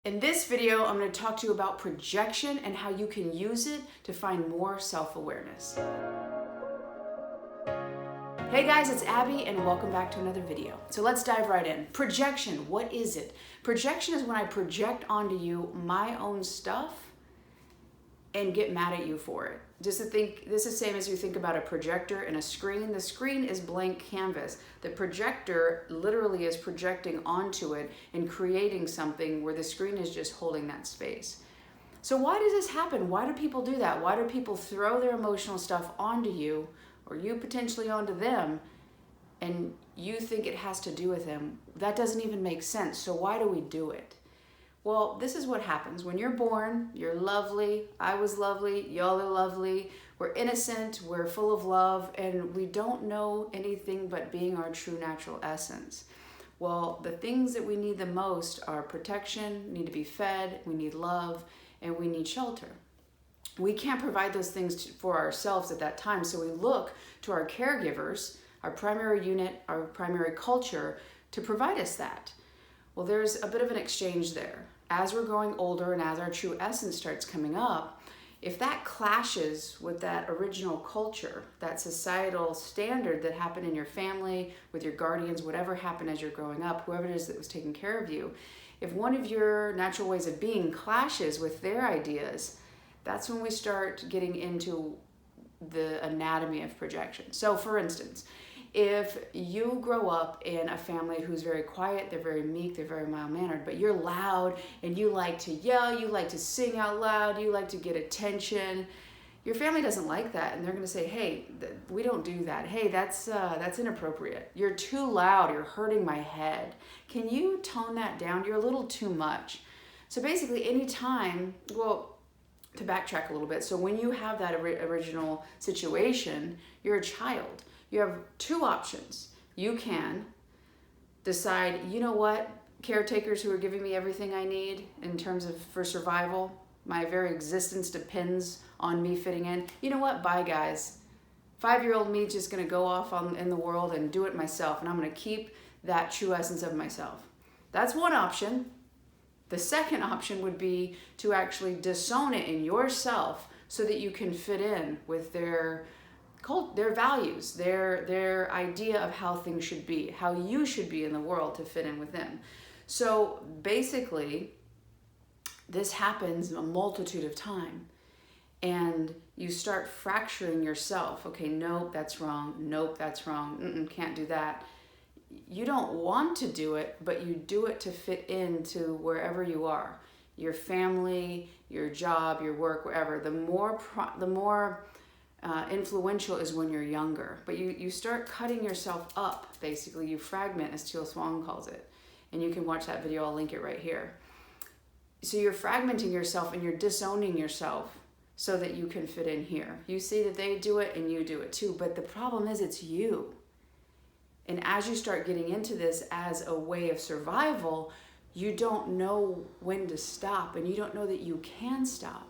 In this video, I'm going to talk to you about projection and how you can use it to find more self-awareness. Hey guys, it's Abby and welcome back to another video. So let's dive right in. Projection, what is it? Projection is when I project onto you my own stuff and get mad at you for it. Just to think, this is the same as you think about a projector and a screen. The screen is blank canvas. The projector literally is projecting onto it and creating something where the screen is just holding that space. So why does this happen? Why do people do that? Why do people throw their emotional stuff onto you or you potentially onto them and you think it has to do with them? That doesn't even make sense. So why do we do it? Well, this is what happens. When you're born, you're lovely, I was lovely, y'all are lovely, we're innocent, we're full of love, and we don't know anything but being our true natural essence. Well, the things that we need the most are protection, need to be fed, we need love, and we need shelter. We can't provide those things for ourselves at that time, so we look to our caregivers, our primary unit, our primary culture, to provide us that. Well, there's a bit of an exchange there. As we're growing older and as our true essence starts coming up, if that clashes with that original culture, that societal standard that happened in your family, with your guardians, whatever happened as you're growing up, whoever it is that was taking care of you, if one of your natural ways of being clashes with their ideas, that's when we start getting into the anatomy of projection. So for instance, if you grow up in a family who's very quiet, they're very meek, they're very mild-mannered, but you're loud and you like to yell, you like to sing out loud, you like to get attention, your family doesn't like that, and they're going to say, hey, we don't do that. Hey, that's inappropriate. You're too loud. You're hurting my head. Can you tone that down? You're a little too much. So basically, anytime, well, to backtrack a little bit, so when you have that original situation, you're a child. You have two options. You can decide, you know what, caretakers who are giving me everything I need in terms of for survival, my very existence depends on me fitting in. You know what, bye guys. 5-year-old me is just gonna go off in the world and do it myself, and I'm gonna keep that true essence of myself. That's one option. The second option would be to actually disown it in yourself so that you can fit in with their values, their idea of how things should be, how you should be in the world to fit in with them. So basically, this happens a multitude of times, and you start fracturing yourself. Okay, nope, that's wrong. Nope, that's wrong. Can't do that. You don't want to do it, but you do it to fit into wherever you are, your family, your job, your work, wherever. The more influential is when you're younger, but you start cutting yourself up. Basically, you fragment, as Teal Swan calls it, and you can watch that video. I'll link it right here. So you're fragmenting yourself and you're disowning yourself so that you can fit in here. You see that they do it and you do it too, but the problem is it's you. And as you start getting into this as a way of survival, you don't know when to stop, and you don't know that you can stop.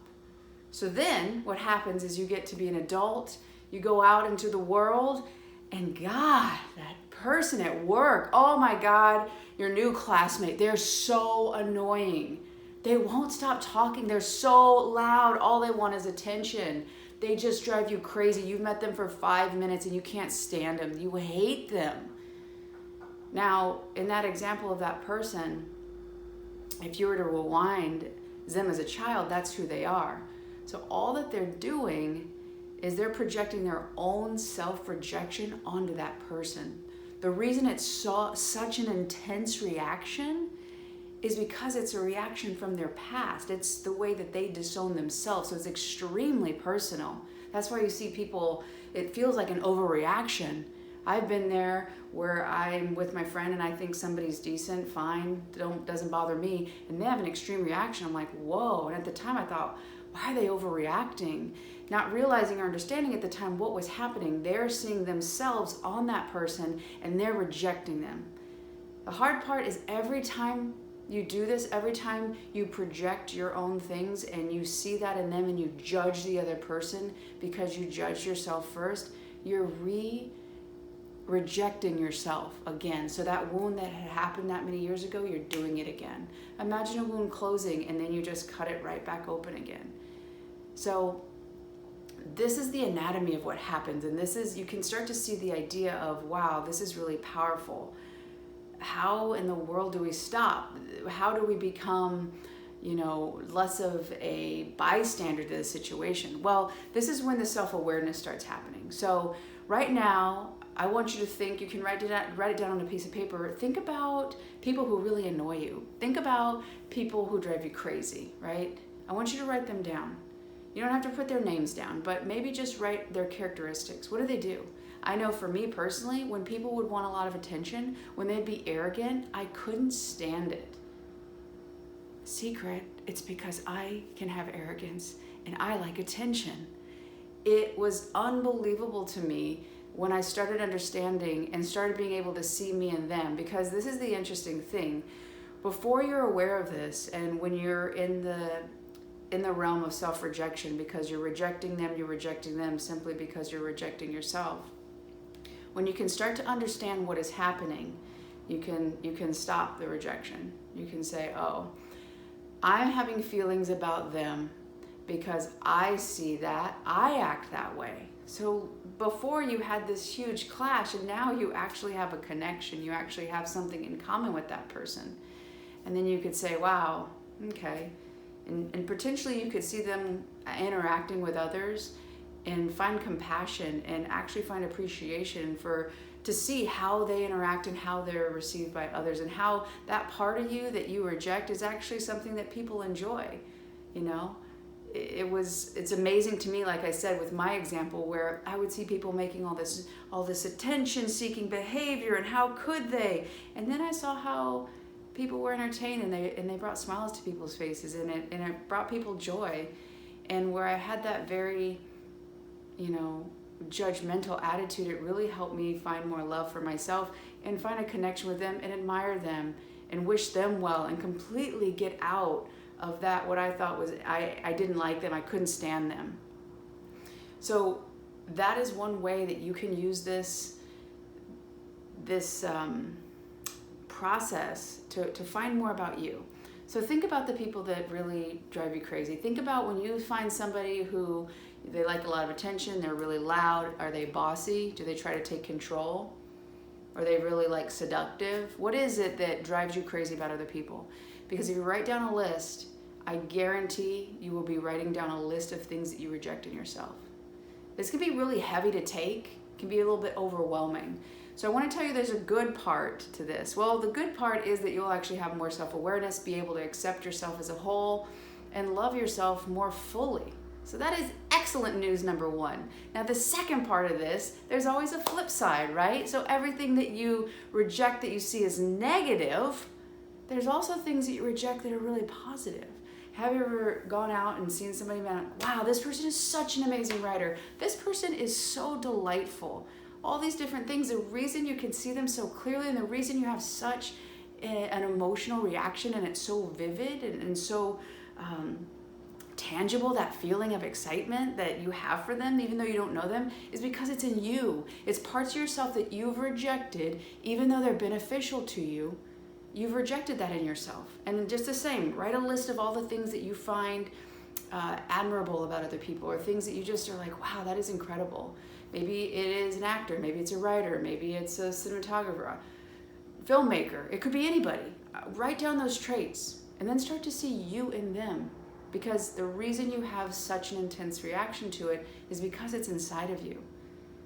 So then what happens is you get to be an adult, you go out into the world, and God, that person at work, oh my God, your new classmate, they're so annoying. They won't stop talking. They're so loud. All they want is attention. They just drive you crazy. You've met them for 5 minutes and you can't stand them. You hate them. Now, in that example of that person, if you were to rewind them as a child, that's who they are. So all that they're doing is they're projecting their own self-rejection onto that person. The reason it's such an intense reaction is because it's a reaction from their past. It's the way that they disown themselves, so it's extremely personal. That's why you see people, it feels like an overreaction. I've been there where I'm with my friend and I think somebody's decent, fine, doesn't bother me, and they have an extreme reaction. I'm like, whoa, and at the time I thought, why are they overreacting? Not realizing or understanding at the time what was happening. They're seeing themselves on that person and they're rejecting them. The hard part is every time you do this, every time you project your own things and you see that in them and you judge the other person because you judged yourself first, you're rejecting yourself again. So that wound that had happened that many years ago, you're doing it again. Imagine a wound closing and then you just cut it right back open again. So this is the anatomy of what happens. And this is, you can start to see the idea of, wow, this is really powerful. How in the world do we stop? How do we become, less of a bystander to the situation? Well, this is when the self-awareness starts happening. So right now, I want you to think, you can write it down on a piece of paper. Think about people who really annoy you. Think about people who drive you crazy, right? I want you to write them down. You don't have to put their names down, but maybe just write their characteristics. What do? I know for me personally, when people would want a lot of attention, when they'd be arrogant, I couldn't stand it. Secret, it's because I can have arrogance and I like attention. It was unbelievable to me when I started understanding and started being able to see me and them, because this is the interesting thing. Before you're aware of this, and when you're in the realm of self-rejection, because you're rejecting them simply because you're rejecting yourself. When you can start to understand what is happening, you can stop the rejection. You can say, oh, I'm having feelings about them because I see that, I act that way. So before you had this huge clash, and now you actually have a connection. You actually have something in common with that person. And then you could say, wow, okay. And potentially you could see them interacting with others and find compassion and actually find appreciation to see how they interact and how they're received by others, and how that part of you that you reject is actually something that people enjoy. It's amazing to me, like I said, with my example, where I would see people making all this attention-seeking behavior, and how could they? And then I saw how people were entertained, and they brought smiles to people's faces, and it brought people joy. And where I had that very, judgmental attitude, it really helped me find more love for myself and find a connection with them and admire them and wish them well, and completely get out of that what I thought was I didn't like them, I couldn't stand them. So that is one way that you can use this process to find more about you. So think about the people that really drive you crazy. Think about when you find somebody who they like a lot of attention, they're really loud. Are they bossy? Do they try to take control? Are they really seductive? What is it that drives you crazy about other people? Because if you write down a list, I guarantee you will be writing down a list of things that you reject in yourself. This can be really heavy to take, can be a little bit overwhelming. So I want to tell you there's a good part to this. Well, the good part is that you'll actually have more self-awareness, be able to accept yourself as a whole, and love yourself more fully. So that is excellent news number one. Now the second part of this, there's always a flip side, right? So everything that you reject that you see as negative, there's also things that you reject that are really positive. Have you ever gone out and seen somebody, wow, this person is such an amazing writer. This person is so delightful. All these different things, the reason you can see them so clearly and the reason you have such an emotional reaction and it's so vivid and so tangible, that feeling of excitement that you have for them, even though you don't know them, is because it's in you. It's parts of yourself that you've rejected, even though they're beneficial to you. You've rejected that in yourself. And just the same, write a list of all the things that you find admirable about other people, or things that you just are like, wow, that is incredible. Maybe it is an actor, maybe it's a writer, maybe it's a cinematographer, filmmaker. It could be anybody. Write down those traits and then start to see you in them. Because the reason you have such an intense reaction to it is because it's inside of you.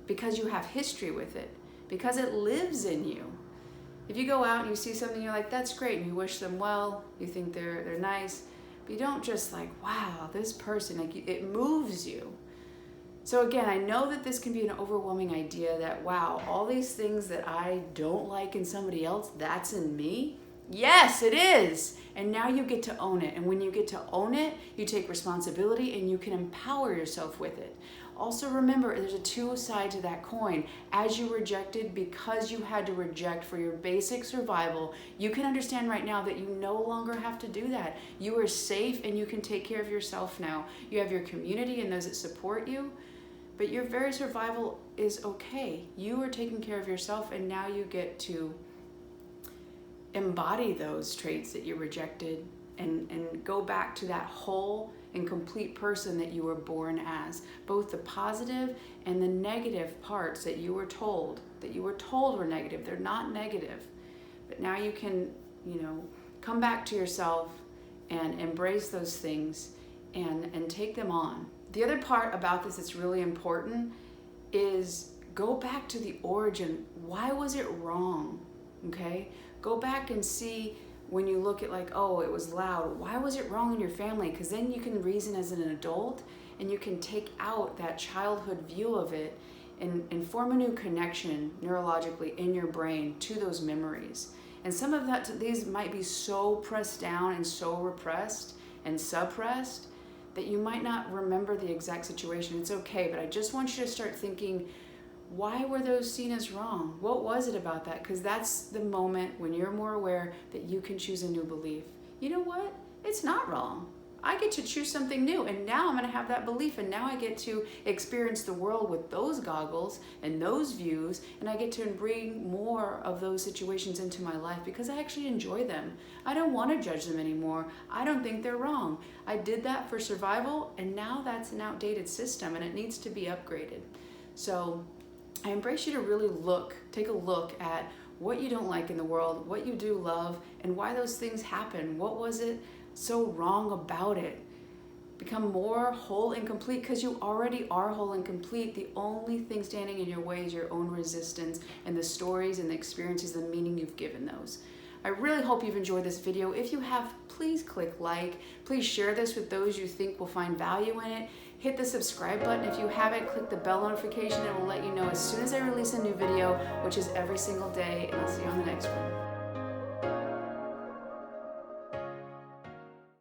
Because you have history with it. Because it lives in you. If you go out and you see something, you're like, that's great, and you wish them well, you think they're nice, but you don't just wow, this person, it moves you. So again, I know that this can be an overwhelming idea that, wow, all these things that I don't like in somebody else, that's in me. Yes, it is. And now you get to own it. And when you get to own it, you take responsibility and you can empower yourself with it. Also remember, there's a two sides to that coin. As you rejected, because you had to reject for your basic survival, you can understand right now that you no longer have to do that. You are safe and you can take care of yourself now. You have your community and those that support you. But your very survival is okay. You are taking care of yourself, and now you get to embody those traits that you rejected and go back to that whole and complete person that you were born as. Both the positive and the negative parts that you were told were negative. They're not negative. But now you can, come back to yourself and embrace those things and take them on. The other part about this that's really important is go back to the origin. Why was it wrong? Okay? Go back and see when you look at like, oh, it was loud. Why was it wrong in your family? Because then you can reason as an adult and you can take out that childhood view of it and form a new connection neurologically in your brain to those memories. And some of these might be so pressed down and so repressed and suppressed that you might not remember the exact situation. It's okay, but I just want you to start thinking, why were those seen as wrong? What was it about that? Because that's the moment when you're more aware that you can choose a new belief. You know what? It's not wrong. I get to choose something new, and now I'm going to have that belief, and now I get to experience the world with those goggles and those views, and I get to bring more of those situations into my life because I actually enjoy them. I don't want to judge them anymore. I don't think they're wrong. I did that for survival, and now that's an outdated system, and it needs to be upgraded. So I embrace you to really take a look at what you don't like in the world, what you do love, and why those things happen. What was it so wrong about it? Become more whole and complete because you already are whole and complete. The only thing standing in your way is your own resistance and the stories and the experiences, the meaning you've given those. I really hope you've enjoyed this video. If you have, please click like. Please share this with those you think will find value in it. Hit the subscribe button if you haven't. Click the bell notification. It will let you know as soon as I release a new video, which is every single day. And I'll see you on the next one.